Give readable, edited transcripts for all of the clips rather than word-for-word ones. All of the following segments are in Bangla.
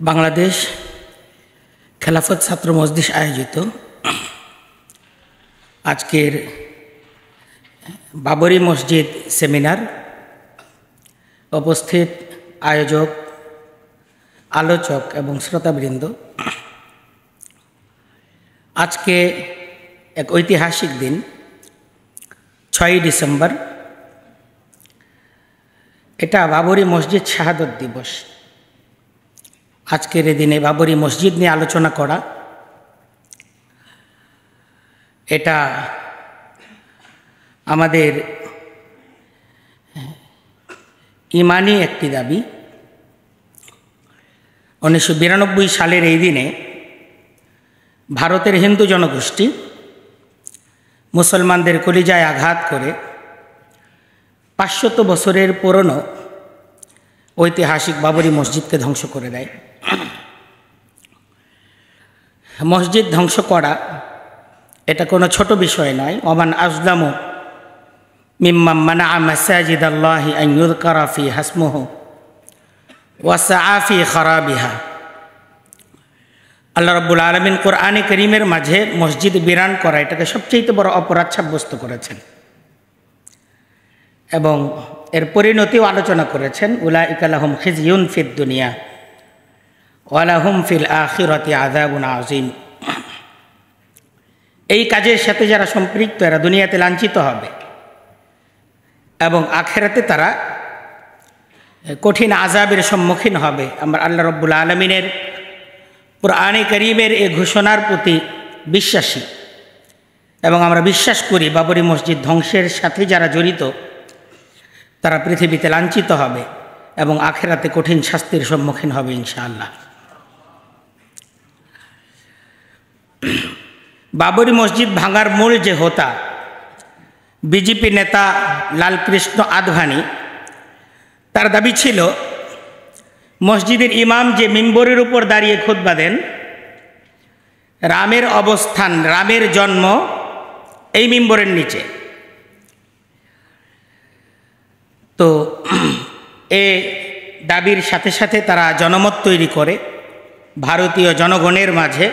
বাংলাদেশ খেলাফত ছাত্র মজলিস আয়োজিত আজকের বাবরি মসজিদ সেমিনার উপস্থিত আয়োজক, আলোচক এবং শ্রোতাবৃন্দ, আজকে এক ঐতিহাসিক দিন 6ই ডিসেম্বর। এটা বাবরি মসজিদ শাহাদত দিবস। আজকের এই দিনে বাবরি মসজিদ নিয়ে আলোচনা করা এটা আমাদের ইমানি একটি দাবি। 1992 সালের এই দিনে ভারতের হিন্দু জনগোষ্ঠী মুসলমানদের কলিজায় আঘাত করে 500 বছরের পুরনো ঐতিহাসিক বাবরি মসজিদকে ধ্বংস করে দেয়। মসজিদ ধ্বংস করা এটা কোনো ছোট বিষয় নয়। ওমান আজলামু মিম্মান মানাআ মাসাজিদাল্লাহি আন ইউযকারা ফিহা ইসমুহু ওয়া সাআ ফি খারাবিহা। আল্লাহ রাব্বুল আলামিন কোরআনে কারীমের মাঝে মসজিদ বিরান করা এটাকে সবচেয়ে বড় অপরাধ সাব্যস্ত করেছেন এবং এর পরিণতিও আলোচনা করেছেন। উলাইকা লাহুম খিজয়ুন ফিদ দুনিয়া ওয়া লাহুম ফিল আখিরাতি আযাবুন আযীম। এই কাজের সাথে যারা সম্পৃক্ত এরা দুনিয়াতে লাঞ্ছিত হবে এবং আখিরাতে তারা কঠিন আযাবের সম্মুখীন হবে। আমরা আল্লাহ রাব্বুল আলামিনের কোরআনে কারীমের এই ঘোষণার প্রতি বিশ্বাসী এবং আমরা বিশ্বাস করি বাবরি মসজিদ ধ্বংসের সাথে যারা জড়িত তারা পৃথিবীতে লাঞ্ছিত হবে এবং আখিরাতে কঠিন শাস্তির সম্মুখীন হবে ইনশাআল্লাহ। বাবরি মসজিদ ভাঙার মূল যে হোতা বিজেপি নেতা লালকৃষ্ণ আদভানি, তার দাবি ছিল মসজিদের ইমাম যে মিম্বরের উপর দাঁড়িয়ে খুতবা দেন, রামের অবস্থান, রামের জন্ম এই মিম্বরের নিচে। তো এ দাবির সাথে সাথে তারা জনমত তৈরি করে ভারতীয় জনগণের মাঝে,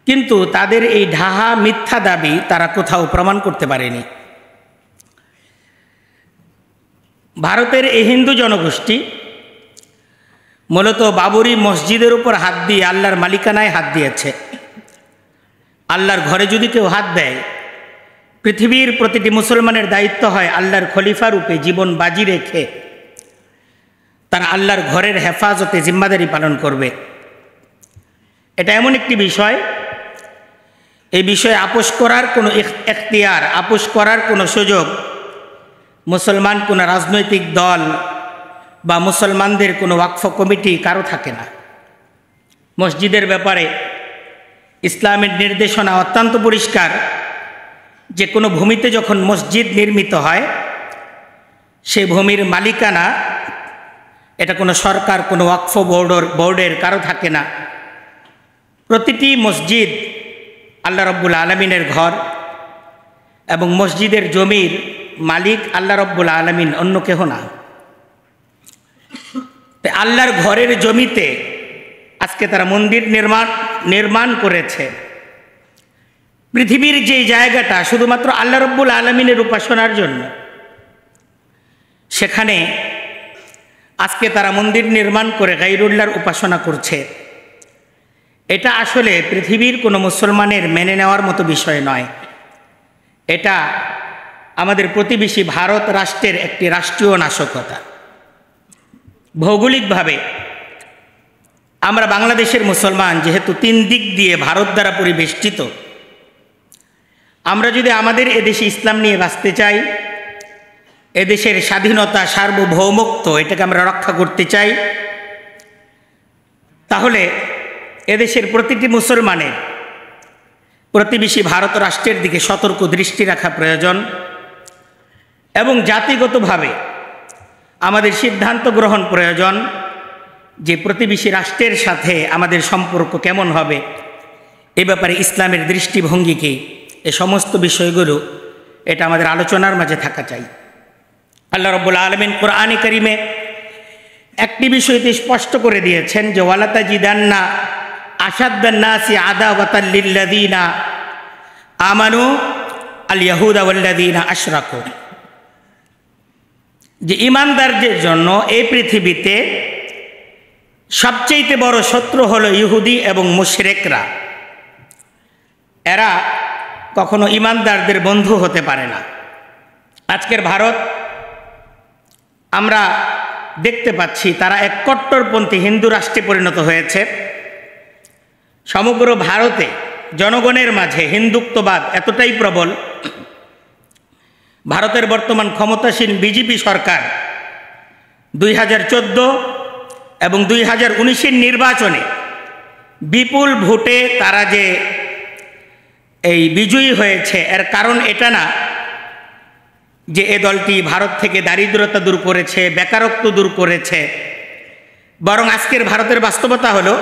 কিন্তু তাদের এই ঢাহা মিথ্যা দাবি তারা কোথাও প্রমাণ করতে পারেনি। ভারতের এই হিন্দু জনগোষ্ঠী মূলত বাবরি মসজিদের উপর হাত দিয়ে আল্লাহর মালিকানায় হাত দিয়েছে। আল্লাহর ঘরে যদি কেউ হাত দেয়, পৃথিবীর প্রতিটি মুসলমানের দায়িত্ব হয় আল্লাহর খলিফা রূপে জীবন বাজি রেখে তারা আল্লাহর ঘরের হেফাজতে জিম্মাদারি পালন করবে। এটা এমন একটি বিষয়, এই বিষয়ে আপোষ করার কোনো এখতিয়ার, আপোষ করার কোনো সুযোগ মুসলমান কোনো রাজনৈতিক দল বা মুসলমানদের কোনো ওয়াকফ কমিটি কারো থাকে না। মসজিদের ব্যাপারে ইসলামের নির্দেশনা অত্যন্ত পরিষ্কার যে কোনো ভূমিতে যখন মসজিদ নির্মিত হয় সেই ভূমির মালিকানা এটা কোনো সরকার, কোনো ওয়াকফ বোর্ডের কারো থাকে না। প্রতিটি মসজিদ আল্লাহ রাব্বুল আলামিনের ঘর এবং মসজিদের জমির মালিক আল্লাহ রাব্বুল আলামিন, অন্য কেহ না। তাই আল্লাহর ঘরের জমিতে আজকে তারা মন্দির নির্মাণ করেছে। পৃথিবীর যে জায়গাটা শুধুমাত্র আল্লাহ রাব্বুল আলামিনের উপাসনার জন্য, সেখানে আজকে তারা মন্দির নির্মাণ করে গায়রুল্লাহর উপাসনা করছে। এটা আসলে পৃথিবীর কোনো মুসলমানের মেনে নেওয়ার মতো বিষয় নয়। এটা আমাদের প্রতিবেশী ভারত রাষ্ট্রের একটি রাষ্ট্রীয় নাশকতা। ভৌগোলিকভাবে আমরা বাংলাদেশের মুসলমান, যেহেতু 3 দিক দিয়ে ভারত দ্বারা পরিবেষ্টিত, আমরা যদি আমাদের এদেশে ইসলাম নিয়ে বাঁচতে চাই, এদেশের স্বাধীনতা, সার্বভৌমত্ব এটাকে আমরা রক্ষা করতে চাই, তাহলে এদেশের প্রতিটি মুসলমানের প্রতিবেশী ভারত রাষ্ট্রের দিকে সতর্ক দৃষ্টি রাখা প্রয়োজন এবং জাতিগতভাবে আমাদের সিদ্ধান্ত গ্রহণ প্রয়োজন যে প্রতিবেশী রাষ্ট্রের সাথে আমাদের সম্পর্ক কেমন হবে। এ ব্যাপারে ইসলামের দৃষ্টিভঙ্গি কি, এ সমস্ত বিষয়গুলো এটা আমাদের আলোচনার মাঝে থাকা চাই। আল্লাহ রাব্বুল আলামিন কোরআনে কারীমে একটি বিষয়টি স্পষ্ট করে দিয়েছেন যে ওয়ালা তাজিদান্না আশাদ্দান নাসি আদাওয়াতাল লিল্লাযীনা আমানু আল ইয়াহুদা ওয়াল্লাযীনা আশরাকু, যে ঈমানদারদের জন্য এই পৃথিবীতে সবচেয়ে বড় শত্রু হলো ইহুদি এবং মুশরিকরা। এরা কখনো ঈমানদারদের বন্ধু হতে পারে না। আজকের ভারত আমরা দেখতে পাচ্ছি তারা এক কট্টরপন্থী হিন্দু রাষ্ট্রে পরিণত হয়েছে। সমগ্র ভারতে জনগণের মাঝে হিন্দুত্ববাদ এতটাই প্রবল, ভারতের বর্তমান ক্ষমতাসীন বিজেপি সরকার 2014 এবং 2019-এর নির্বাচনে বিপুল ভোটে তারা যে এই বিজয়ী হয়েছে, এর কারণ এটা না যে এ দলটি ভারত থেকে দারিদ্রতা দূর করেছে, বেকারত্ব দূর করেছে, বরং আজকের ভারতের বাস্তবতা হলো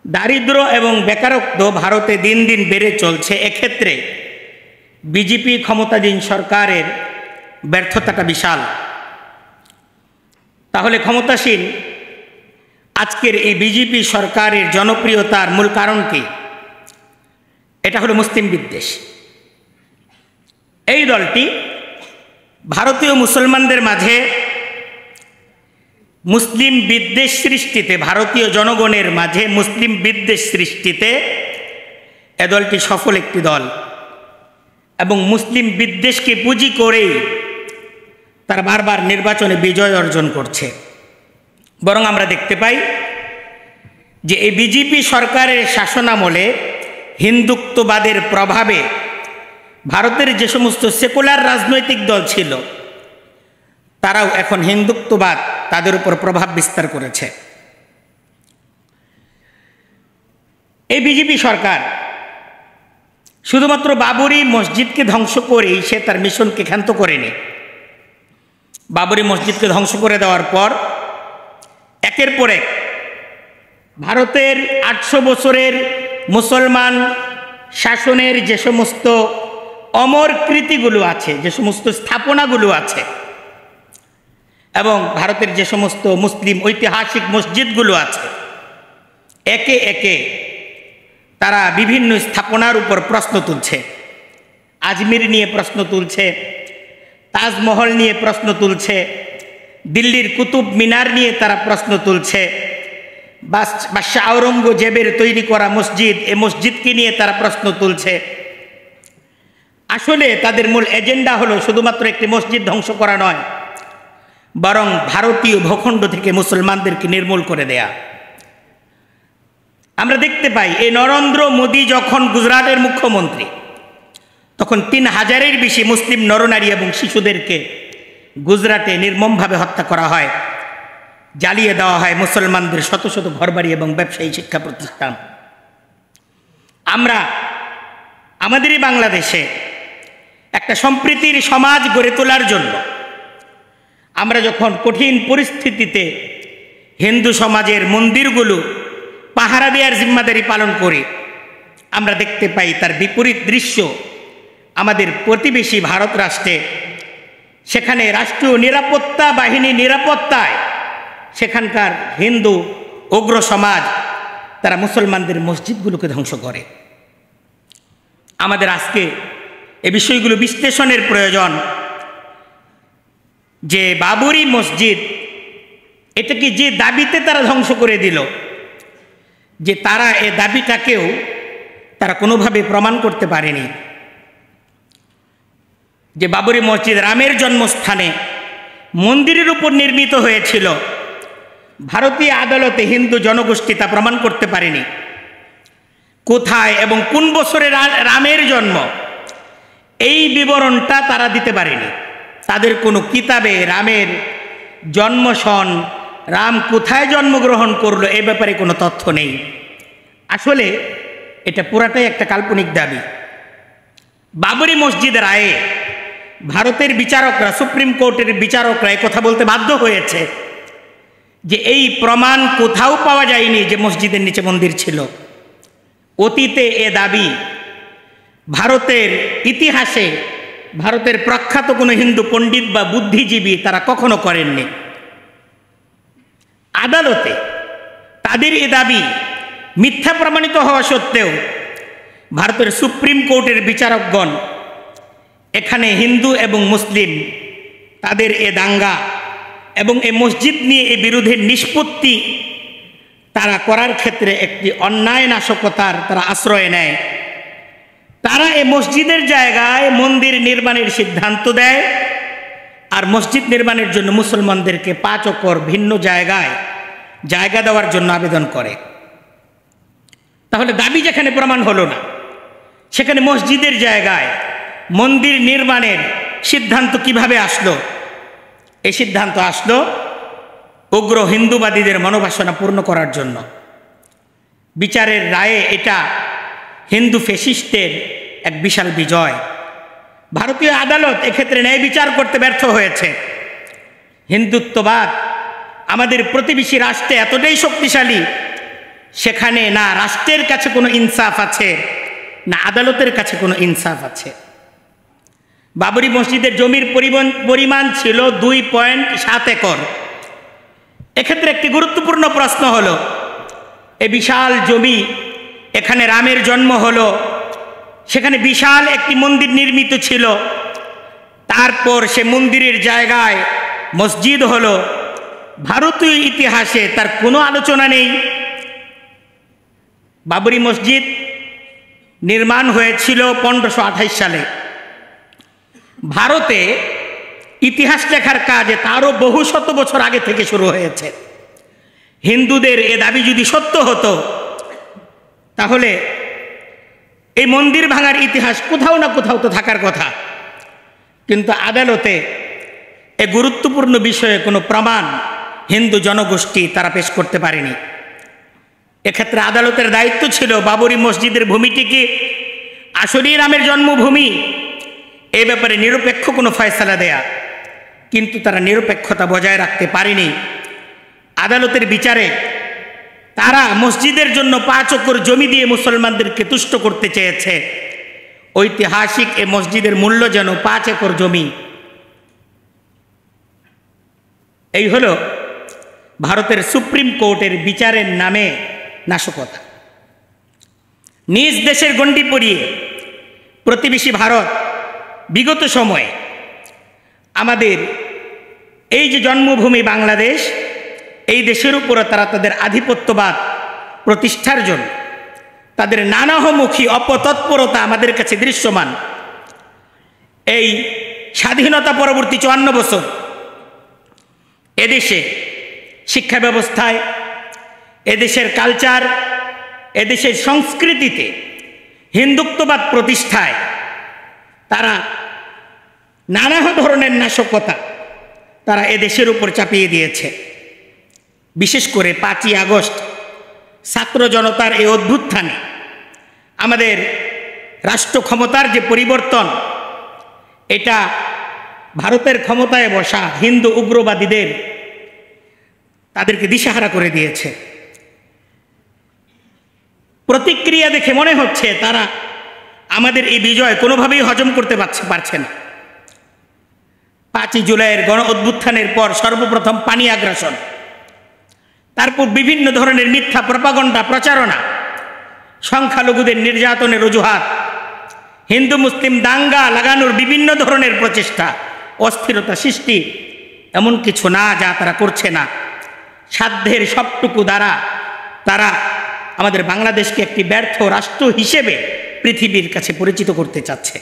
দারিদ্র এবং বেকারত্ব ভারতে দিন দিন বেড়ে চলছে। এক্ষেত্রে বিজেপি ক্ষমতাধীন সরকারের ব্যর্থতাটা বিশাল। তাহলে ক্ষমতাসীন আজকের এই বিজেপি সরকারের জনপ্রিয়তার মূল কারণ কি? এটা হলো মুসলিম বিদ্বেষ। এই দলটি ভারতীয় মুসলমানদের মাঝে মুসলিম বিদ্বেষ সৃষ্টিতে, ভারতীয় জনগণের মাঝে মুসলিম বিদ্বেষ সৃষ্টিতে এ দলটি সফল একটি দল, এবং মুসলিম বিদ্বেষকে পুঁজি করেই তারা বারবার নির্বাচনে বিজয় অর্জন করছে। বরং আমরা দেখতে পাই যে এই বিজেপি সরকারের শাসনামলে হিন্দুত্ববাদের প্রভাবে ভারতের যে সমস্ত সেকুলার রাজনৈতিক দল ছিল তারাও এখন হিন্দুত্ববাদ তাদের উপর প্রভাব বিস্তার করেছে। এই বিজেপি সরকার শুধুমাত্র বাবরি মসজিদকে ধ্বংস করেই সে তার মিশনকে ক্ষান্ত করেনি। বাবরি মসজিদকে ধ্বংস করে দেওয়ার পর একের পর এক ভারতের 800 বছরের মুসলমান শাসনের যে সমস্ত অমর কৃতিগুলো আছে, যে সমস্ত স্থাপনাগুলো আছে, এবং ভারতের যে সমস্ত মুসলিম ঐতিহাসিক মসজিদগুলো আছে, একে একে তারা বিভিন্ন স্থাপনার উপর প্রশ্ন তুলছে। আজমির নিয়ে প্রশ্ন তুলছে, তাজমহল নিয়ে প্রশ্ন তুলছে, দিল্লির কুতুব মিনার নিয়ে তারা প্রশ্ন তুলছে, বাদশাহ আওরঙ্গজেবের তৈরি করা মসজিদ, এ মসজিদকে নিয়ে তারা প্রশ্ন তুলছে। আসলে তাদের মূল এজেন্ডা হলো শুধুমাত্র একটি মসজিদ ধ্বংস করা নয়, বরং ভারতীয় ভূখণ্ড থেকে মুসলমানদেরকে নির্মূল করে দেয়া। আমরা দেখতে পাই এই নরেন্দ্র মোদী যখন গুজরাটের মুখ্যমন্ত্রী, তখন 3000-এর বেশি মুসলিম নরনারী এবং শিশুদেরকে গুজরাটে নির্মমভাবে হত্যা করা হয়, জ্বালিয়ে দেওয়া হয় মুসলমানদের শত শত ঘরবাড়ি এবং ব্যবসায়ী শিক্ষা প্রতিষ্ঠান। আমরা আমাদেরই বাংলাদেশে একটা সম্প্রীতির সমাজ গড়ে তোলার জন্য আমরা যখন কঠিন পরিস্থিতিতে হিন্দু সমাজের মন্দিরগুলো পাহারা দেওয়ার জিম্মাদারি পালন করি, আমরা দেখতে পাই তার বিপরীত দৃশ্য আমাদের প্রতিবেশী ভারত রাষ্ট্রে। সেখানে রাষ্ট্রীয় নিরাপত্তা বাহিনী নিরাপত্তায় সেখানকার হিন্দু উগ্র সমাজ তারা মুসলমানদের মসজিদগুলোকে ধ্বংস করে। আমাদের আজকে এ বিষয়গুলো বিশ্লেষণের প্রয়োজন যে বাবরি মসজিদ এটাকে যে দাবিতে তারা ধ্বংস করে দিল, যে তারা এ দাবিটাকেও তারা কোনোভাবে প্রমাণ করতে পারেনি যে বাবরি মসজিদ রামের জন্মস্থানে মন্দিরের উপর নির্মিত হয়েছিল। ভারতীয় আদালতে হিন্দু জনগোষ্ঠী তা প্রমাণ করতে পারেনি। কোথায় এবং কোন বছরে রামের জন্ম, এই বিবরণটা তারা দিতে পারেনি। তাদের কোনো কিতাবে রামের জন্ম সন, রাম কোথায় জন্মগ্রহণ করলো, এ ব্যাপারে কোনো তথ্য নেই। আসলে এটা পুরাটাই একটা কাল্পনিক দাবি। বাবরি মসজিদ রায়ে ভারতের বিচারকরা, সুপ্রিম কোর্টের বিচারকরা কথা বলতে বাধ্য হয়েছে যে এই প্রমাণ কোথাও পাওয়া যায়নি যে মসজিদের নিচে মন্দির ছিল। অতীতে এ দাবি ভারতের ইতিহাসে ভারতের প্রখ্যাত কোনো হিন্দু পণ্ডিত বা বুদ্ধিজীবী তারা কখনো করেননি। আদালতে তাদের এ দাবি মিথ্যা প্রমাণিত হওয়া সত্ত্বেও ভারতের সুপ্রিম কোর্টের বিচারকগণ এখানে হিন্দু এবং মুসলিম তাদের এ দাঙ্গা এবং এ মসজিদ নিয়ে এ বিরোধের নিষ্পত্তি তারা করার ক্ষেত্রে একটি অন্যায় নাশকতার তারা আশ্রয় নেয়। তারা এ মসজিদের জায়গায় মন্দির নির্মাণের সিদ্ধান্ত দেয় আর মসজিদ নির্মাণের জন্য মুসলমানদেরকে 5 একর ভিন্ন জায়গায় জায়গা দেওয়ার জন্য আবেদন করে। তাহলে দাবি যেখানে প্রমাণ হলো না, সেখানে মসজিদের জায়গায় মন্দির নির্মাণের সিদ্ধান্ত কিভাবে আসলো? এই সিদ্ধান্ত আসলো উগ্র হিন্দুবাদীদের মনোবাসনা পূর্ণ করার জন্য। বিচারের রায়ে এটা হিন্দু ফ্যাসিস্টের এক বিশাল বিজয়। ভারতীয় আদালত এক্ষেত্রে ন্যায় বিচার করতে ব্যর্থ হয়েছে। হিন্দুত্ববাদ আমাদের প্রতিবেশী রাষ্ট্রে এতটাই শক্তিশালী, সেখানে না রাষ্ট্রের কাছে কোনো ইনসাফ আছে না আদালতের কাছে কোনো ইনসাফ আছে। বাবরি মসজিদের জমির পরিমাণ ছিল 2.7 একর। এক্ষেত্রে একটি গুরুত্বপূর্ণ প্রশ্ন হলো, এ বিশাল জমি, এখানে রামের জন্ম হলো, সেখানে বিশাল একটি মন্দির নির্মিত ছিল, তারপর সে মন্দিরের জায়গায় মসজিদ হলো, ভারতীয় ইতিহাসে তার কোনো আলোচনা নেই। বাবরি মসজিদ নির্মাণ হয়েছিল 1528 সালে। ভারতে ইতিহাস লেখার কাজে তারও বহু শত বছর আগে থেকে শুরু হয়েছে। হিন্দুদের এ দাবি যদি সত্য হতো তাহলে এই মন্দির ভাঙার ইতিহাস কোথাও না কোথাও তো থাকার কথা, কিন্তু আদালতে এ গুরুত্বপূর্ণ বিষয়ে কোনো প্রমাণ হিন্দু জনগোষ্ঠী তারা পেশ করতে পারেনি। এক্ষেত্রে আদালতের দায়িত্ব ছিল বাবরি মসজিদের ভূমিটিকে আসলেই রামের জন্মভূমি এ ব্যাপারে নিরপেক্ষ কোনো ফয়সালা দেয়া, কিন্তু তারা নিরপেক্ষতা বজায় রাখতে পারেনি। আদালতের বিচারে তারা মসজিদের জন্য 5 একর জমি দিয়ে মুসলমানদেরকে তুষ্ট করতে চেয়েছে। ঐতিহাসিক এ মসজিদের মূল্য যেন 5 একর জমি। এই হলো ভারতের সুপ্রিম কোর্টের বিচারের নামে নাশকতা। নিজ দেশের গণ্ডি পড়িয়ে প্রতিবেশী ভারত বিগত সময়ে আমাদের এই যে জন্মভূমি বাংলাদেশ, এই দেশের উপরে তারা তাদের আধিপত্যবাদ প্রতিষ্ঠার জন্য তাদের নানামুখী অপতৎপরতা আমাদের কাছে দৃশ্যমান। এই স্বাধীনতা পরবর্তী 54 বছর এদেশে শিক্ষা ব্যবস্থায়, এদেশের কালচার, এদেশের সংস্কৃতিতে হিন্দুত্ববাদ প্রতিষ্ঠায় তারা নানা ধরনের নাশকতা তারা এদেশের উপর চাপিয়ে দিয়েছে। বিশেষ করে 5ই আগস্ট ছাত্র জনতার এই অভ্যুত্থানে আমাদের রাষ্ট্র ক্ষমতার যে পরিবর্তন, এটা ভারতের ক্ষমতায় বসা হিন্দু উগ্রবাদীদের তাদেরকে দিশাহারা করে দিয়েছে। প্রতিক্রিয়া দেখে মনে হচ্ছে তারা আমাদের এই বিজয় কোনোভাবেই হজম করতে পারছে না। 5ই জুলাইয়ের গণ অভ্যুত্থানের পর সর্বপ্রথম পানি আগ্রাসন, তারপর বিভিন্ন ধরনের মিথ্যা প্রপাগণ্ডা প্রচারণা, সংখ্যালঘুদের নির্যাতনের অজুহাত, হিন্দু মুসলিম দাঙ্গা লাগানোর বিভিন্ন ধরনের প্রচেষ্টা, অস্থিরতা সৃষ্টি, এমন কিছু না যা তারা করছে না। সাধ্যের সবটুকু দ্বারা তারা আমাদের বাংলাদেশকে একটি ব্যর্থ রাষ্ট্র হিসেবে পৃথিবীর কাছে পরিচিত করতে চাচ্ছে।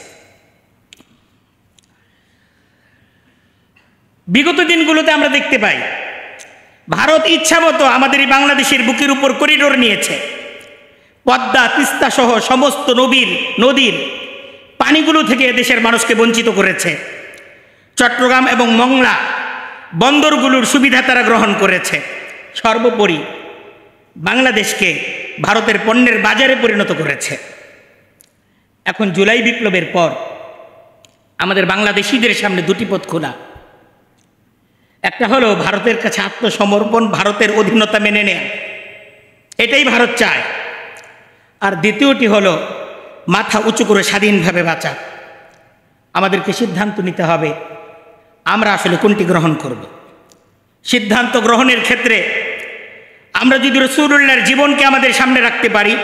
বিগত দিনগুলোতে আমরা দেখতে পাই ভারত ইচ্ছামতো আমাদের এই বাংলাদেশের বুকের উপর করিডোর নিয়েছে। পদ্মা, তিস্তা সহ সমস্ত নদীর পানিগুলো থেকে দেশের মানুষকে বঞ্চিত করেছে। চট্টগ্রাম এবং মংলা বন্দরগুলোর সুবিধা তারা গ্রহণ করেছে। সর্বোপরি বাংলাদেশকে ভারতের পণ্যের বাজারে পরিণত করেছে। এখন জুলাই বিপ্লবের পর আমাদের বাংলাদেশিদের সামনে 2টি পথ খোলা। একটা হলো ভারতের কাছে আত্মসমর্পণ, ভারতের অধীনতা মেনে নেয়া, এটাই ভারত চায়। আর দ্বিতীয়টি হলো মাথা উঁচু করে স্বাধীনভাবে বাঁচা। আমাদেরকে সিদ্ধান্ত নিতে হবে আমরা আসলে কোনটি গ্রহণ করব। সিদ্ধান্ত গ্রহণের ক্ষেত্রে আমরা যদি রাসূলুল্লাহর জীবনকে আমাদের সামনে রাখতে পারি,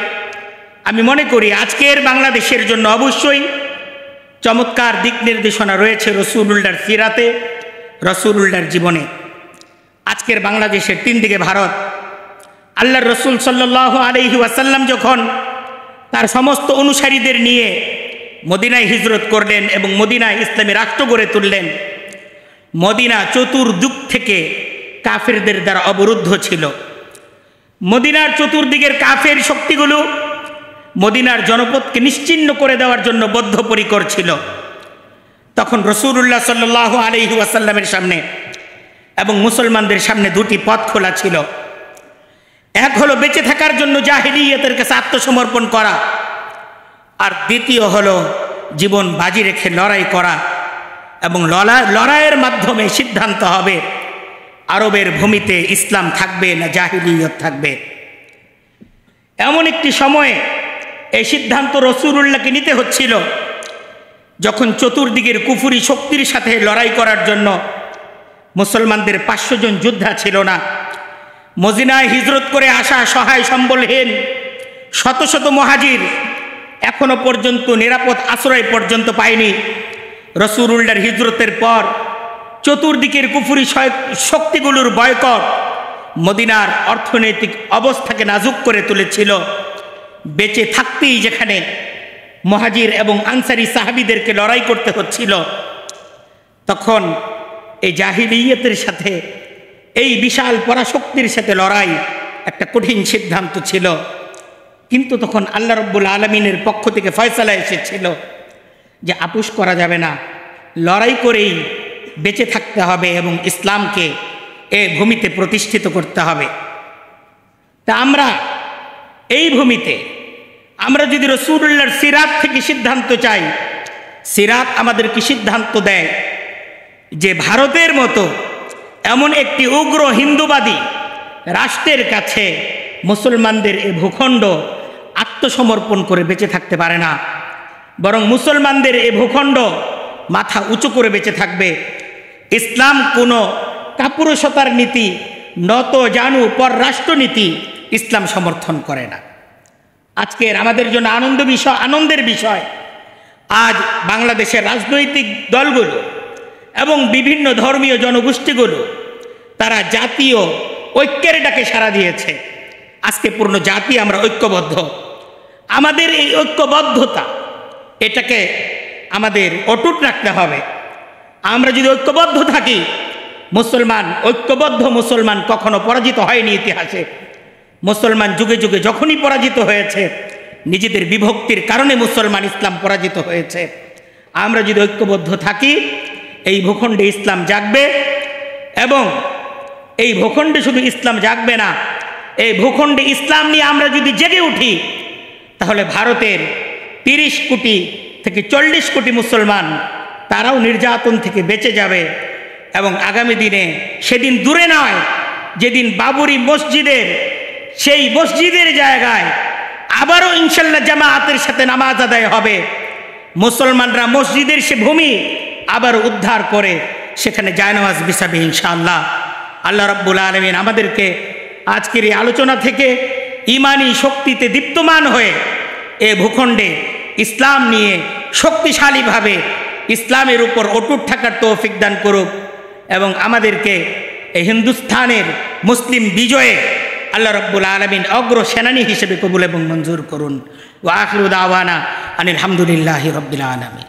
আমি মনে করি আজকের বাংলাদেশের জন্য অবশ্যই চমৎকার দিক নির্দেশনা রয়েছে রাসূলুল্লাহর সিরাতে, রাসূলুল্লাহর জীবনে। আজকের বাংলাদেশের তিন দিকে ভারত। আল্লাহর রাসূল সাল্লাল্লাহু আলাইহি ওয়াসাল্লাম যখন তার সমস্ত অনুসারীদের নিয়ে মদিনায় হিজরত করলেন এবং মদিনায় ইসলামী রাষ্ট্র গড়ে তুললেন, মদিনা চতুর্দিক থেকে কাফেরদের দ্বারা অবরুদ্ধ ছিল। মদিনার চতুর্দিকের কাফের শক্তিগুলো মদিনার জনপদকে নিশ্চিহ্ন করে দেওয়ার জন্য বদ্ধপরিকর ছিল। তখন রাসূলুল্লাহ সাল্লাল্লাহু আলাইহি ওয়াসাল্লামের সামনে এবং মুসলমানদের সামনে দুটি পথ খোলা ছিল। এক হলো বেঁচে থাকার জন্য জাহেলিয়তের কাছে আত্মসমর্পণ করা, আর দ্বিতীয় হলো জীবন বাজি রেখে লড়াই করা, এবং লড়াইয়ের মাধ্যমে সিদ্ধান্ত হবে আরবের ভূমিতে ইসলাম থাকবে না জাহেলিয়ত থাকবে। এমন একটি সময়ে এই সিদ্ধান্ত রাসূলুল্লাহকে নিতে হচ্ছিল যখন চতুর্দিকের কুফরি শক্তির সাথে লড়াই করার জন্য মুসলমানদের 500 জন যোদ্ধা ছিল না। মদিনায় হিজরত করে আসা সহায় সম্বলহীন শত শত মুহাজির এখনো পর্যন্ত নিরাপদ আশ্রয় পর্যন্ত পায়নি। রাসূলুল্লাহর হিজরতের পর চতুর্দিকের কুফরি শক্তিগুলোর বয়কট মদিনার অর্থনৈতিক অবস্থাকে নাজুক করে তুলেছিল। বেঁচে থাকতেই যেখানে মুহাজির এবং আনসারি সাহাবীদেরকে লড়াই করতে হচ্ছিল, তখন এই জাহিলিয়তের সাথে এই বিশাল পরাশক্তির সাথে লড়াই একটা কঠিন সিদ্ধান্ত ছিল। কিন্তু তখন আল্লাহ রাব্বুল আলামিনের পক্ষ থেকে ফয়সালা এসেছিল যে আপোষ করা যাবে না, লড়াই করেই বেঁচে থাকতে হবে এবং ইসলামকে এই ভূমিতে প্রতিষ্ঠিত করতে হবে। তা আমরা এই ভূমিতে আমরা যদি রাসূলুল্লাহর সিরাত থেকে সিদ্ধান্ত চাই, সিরাত আমাদেরকে সিদ্ধান্ত দেয় যে ভারতের মতো এমন একটি উগ্র হিন্দুবাদী রাষ্ট্রের কাছে মুসলমানদের এই ভূখণ্ড আত্মসমর্পণ করে বেঁচে থাকতে পারে না, বরং মুসলমানদের এই ভূখণ্ড মাথা উঁচু করে বেঁচে থাকবে। ইসলাম কোনো কাপুরুষতার নীতি, নত জানু পররাষ্ট্রনীতি ইসলাম সমর্থন করে না। আজকের আমাদের জন্য আনন্দের বিষয় আজ বাংলাদেশের রাজনৈতিক দলগুলো এবং বিভিন্ন ধর্মীয় জনগোষ্ঠীগুলো তারা জাতীয় ঐক্যের ডাকে সাড়া দিয়েছে। আজকে পূর্ণ জাতি আমরা ঐক্যবদ্ধ। আমাদের এই ঐক্যবদ্ধতা এটাকে আমাদের অটুট রাখতে হবে। আমরা যদি ঐক্যবদ্ধ থাকি, ঐক্যবদ্ধ মুসলমান কখনো পরাজিত হয়নি ইতিহাসে। মুসলমান যুগে যুগে যখনই পরাজিত হয়েছে নিজেদের বিভক্তির কারণে মুসলমান ইসলাম পরাজিত হয়েছে। আমরা যদি ঐক্যবদ্ধ থাকি এই ভূখণ্ডে ইসলাম জাগবে, এবং এই ভূখণ্ডে শুধু ইসলাম জাগবে না, এই ভূখণ্ডে ইসলাম নিয়ে আমরা যদি জেগে উঠি তাহলে ভারতের 30 কোটি থেকে 40 কোটি মুসলমান তারাও নির্যাতন থেকে বেঁচে যাবে। এবং আগামী দিনে সেদিন দূরে নয় যেদিন বাবরি মসজিদের সেই মসজিদের জায়গায় আবারও ইনশাল্লাহ জামায়াতের সাথে নামাজ আদায় হবে। মুসলমানরা মসজিদের সে ভূমি আবার উদ্ধার করে সেখানে জায়নামাজ বিছাবে ইনশাআল্লাহ। আল্লাহ রাব্বুল আলামিন আমাদেরকে আজকের এই আলোচনা থেকে ঈমানি শক্তিতে দীপ্তমান হয়ে এ ভূখণ্ডে ইসলাম নিয়ে শক্তিশালীভাবে ইসলামের উপর অটুট থাকার তৌফিক দান করুক, এবং আমাদেরকে এই হিন্দুস্তানের মুসলিম বিজয়ে আল্লাহ রাব্বুল আলামিন অগ্র সেনানী হিসেবে কবুল এবং মঞ্জুর করুন। ওয়া আখিরু দাওয়ানা আনিল হামদুলিল্লাহি রাব্বিল আলামিন।